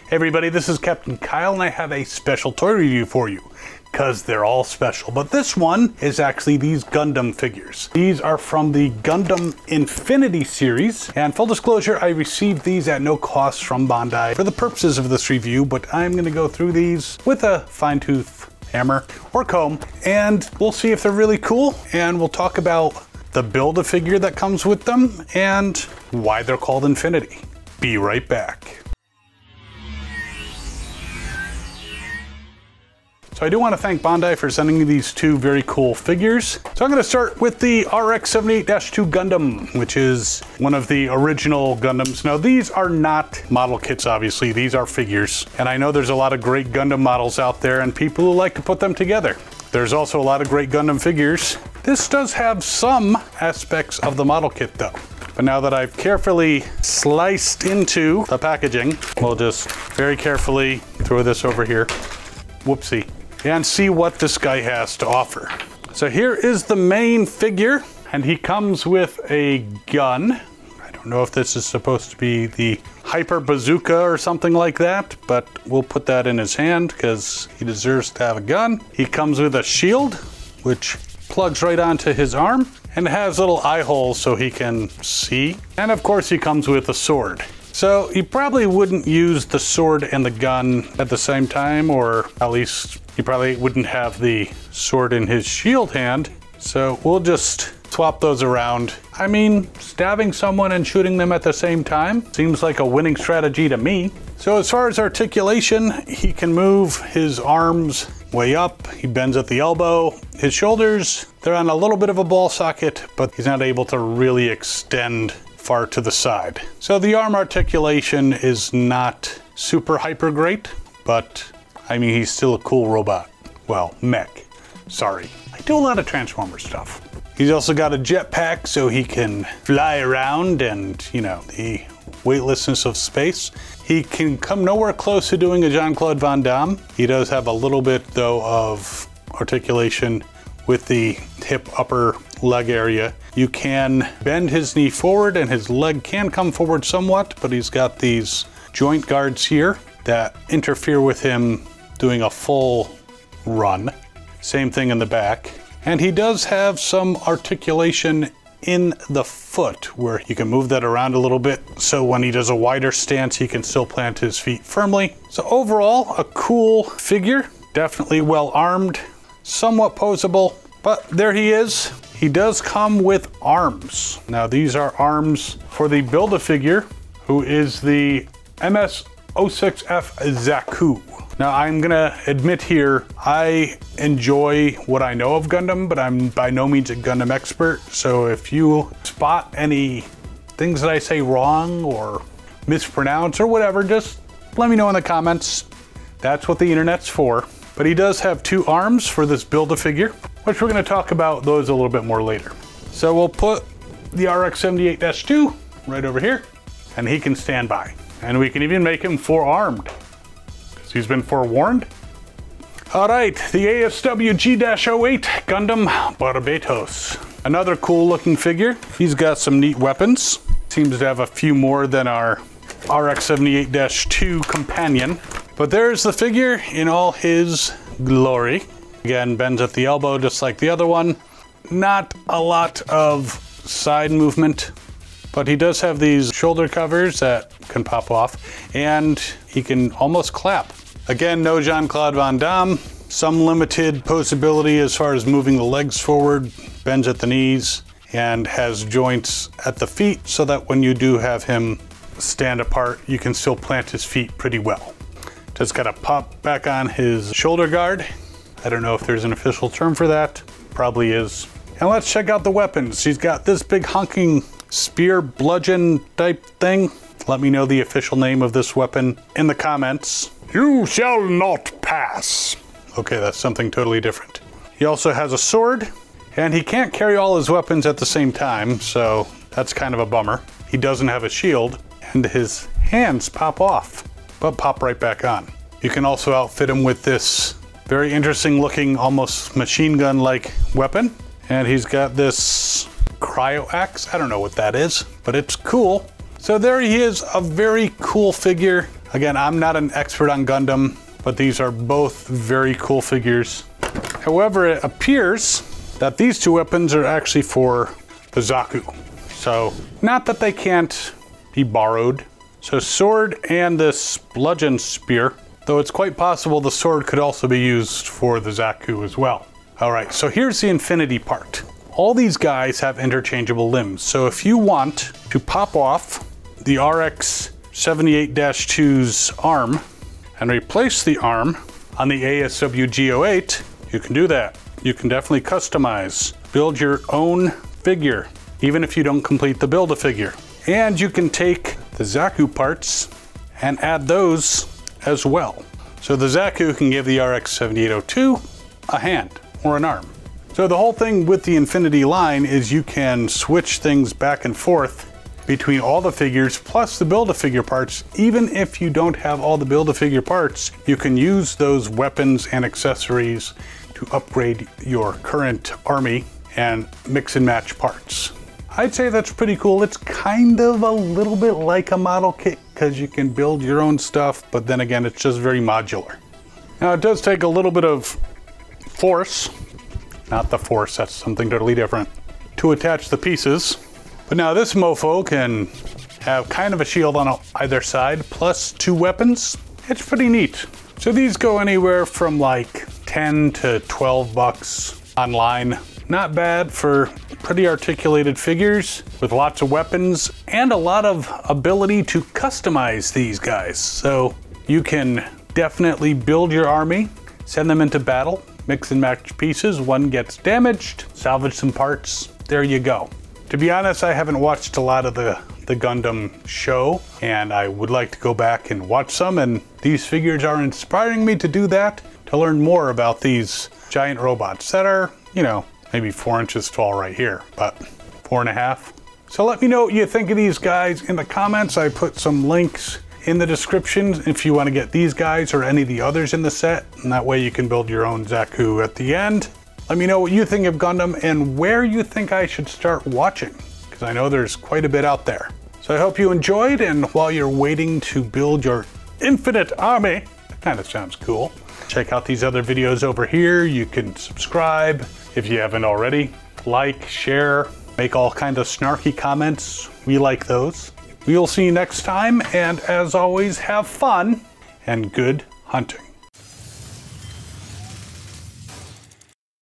Hey everybody, this is Captain Kyle and I have a special toy review for you. Because they're all special. But this one is actually these Gundam figures. These are from the Gundam Infinity series. And full disclosure, I received these at no cost from Bandai for the purposes of this review, but I'm gonna go through these with a fine-tooth hammer or comb, and we'll see if they're really cool, and we'll talk about the build-a-figure that comes with them and why they're called Infinity. Be right back. So I do want to thank Bandai for sending me these two very cool figures. So I'm going to start with the RX-78-2 Gundam, which is one of the original Gundams. Now these are not model kits, obviously, these are figures. And I know there's a lot of great Gundam models out there and people who like to put them together. There's also a lot of great Gundam figures. This does have some aspects of the model kit though. But now that I've carefully sliced into the packaging, we'll just very carefully throw this over here. Whoopsie. And see what this guy has to offer. So here is the main figure, and he comes with a gun. I don't know if this is supposed to be the hyper bazooka or something like that, but we'll put that in his hand because he deserves to have a gun. He comes with a shield, which plugs right onto his arm and has little eye holes so he can see. And of course he comes with a sword. So you probably wouldn't use the sword and the gun at the same time, or at least he probably wouldn't have the sword in his shield hand. So we'll just swap those around. I mean, stabbing someone and shooting them at the same time seems like a winning strategy to me. So as far as articulation, he can move his arms way up. He bends at the elbow. His shoulders, they're on a little bit of a ball socket, but he's not able to really extend far to the side. So the arm articulation is not super hyper great, but I mean, he's still a cool robot. Well, mech, sorry. I do a lot of Transformer stuff. He's also got a jetpack so he can fly around and, you know, the weightlessness of space. He can come nowhere close to doing a Jean-Claude Van Damme. He does have a little bit though of articulation with the hip upper leg area. You can bend his knee forward and his leg can come forward somewhat, but he's got these joint guards here that interfere with him doing a full run. Same thing in the back. And he does have some articulation in the foot where you can move that around a little bit. So when he does a wider stance, he can still plant his feet firmly. So overall, a cool figure, definitely well armed, somewhat posable, but there he is. He does come with arms. Now these are arms for the Build-A-Figure, who is the MS-06F Zaku. Now I'm gonna admit here, I enjoy what I know of Gundam, but I'm by no means a Gundam expert. So if you spot any things that I say wrong or mispronounce or whatever, just let me know in the comments. That's what the internet's for. But he does have two arms for this Build-A-Figure, which we're gonna talk about those a little bit more later. So we'll put the RX-78-2 right over here, and he can stand by. And we can even make him four-armed, because he's been forewarned. All right, the ASW-G-08 Gundam Barbatos. Another cool looking figure. He's got some neat weapons. Seems to have a few more than our RX-78-2 companion. But there's the figure in all his glory. Again, bends at the elbow just like the other one. Not a lot of side movement, but he does have these shoulder covers that can pop off, and he can almost clap. Again, no Jean-Claude Van Damme. Some limited posability as far as moving the legs forward, bends at the knees, and has joints at the feet so that when you do have him stand apart, you can still plant his feet pretty well. Just gotta pop back on his shoulder guard. I don't know if there's an official term for that. Probably is. And let's check out the weapons. He's got this big honking spear bludgeon type thing. Let me know the official name of this weapon in the comments. You shall not pass. Okay, that's something totally different. He also has a sword, and he can't carry all his weapons at the same time, so that's kind of a bummer. He doesn't have a shield, and his hands pop off, but pop right back on. You can also outfit him with this very interesting looking, almost machine gun like weapon. And he's got this cryo axe. I don't know what that is, but it's cool. So there he is, a very cool figure. Again, I'm not an expert on Gundam, but these are both very cool figures. However, it appears that these two weapons are actually for the Zaku. So, not that they can't be borrowed. So sword and this bludgeon spear, though it's quite possible the sword could also be used for the Zaku as well. All right, so here's the Infinity part. All these guys have interchangeable limbs. So if you want to pop off the RX-78-2's arm and replace the arm on the ASW-G-08, you can do that. You can definitely customize, build your own figure, even if you don't complete the Build-A-Figure. And you can take the Zaku parts and add those as well. So the Zaku can give the RX-78-2 a hand or an arm. So the whole thing with the Infinity line is you can switch things back and forth between all the figures plus the Build-A-Figure parts. Even if you don't have all the Build-A-Figure parts, you can use those weapons and accessories to upgrade your current army and mix and match parts. I'd say that's pretty cool. It's kind of a little bit like a model kit because you can build your own stuff, but then again, it's just very modular. Now it does take a little bit of force, not the force, that's something totally different, to attach the pieces. But now this mofo can have kind of a shield on either side, plus two weapons. It's pretty neat. So these go anywhere from like 10 to 12 bucks online. Not bad for pretty articulated figures with lots of weapons and a lot of ability to customize these guys. So you can definitely build your army, send them into battle, mix and match pieces. One gets damaged, salvage some parts, there you go. To be honest, I haven't watched a lot of the Gundam show, and I would like to go back and watch some, and these figures are inspiring me to do that, to learn more about these giant robots that are, you know, maybe 4 inches tall right here, but 4.5. So let me know what you think of these guys in the comments. I put some links in the description if you want to get these guys or any of the others in the set, and that way you can build your own Zaku at the end. Let me know what you think of Gundam and where you think I should start watching, because I know there's quite a bit out there. So I hope you enjoyed, and while you're waiting to build your infinite army, that kind of sounds cool, check out these other videos over here. You can subscribe if you haven't already, like, share, make all kinds of snarky comments. We like those. We'll see you next time, and as always, have fun and good hunting.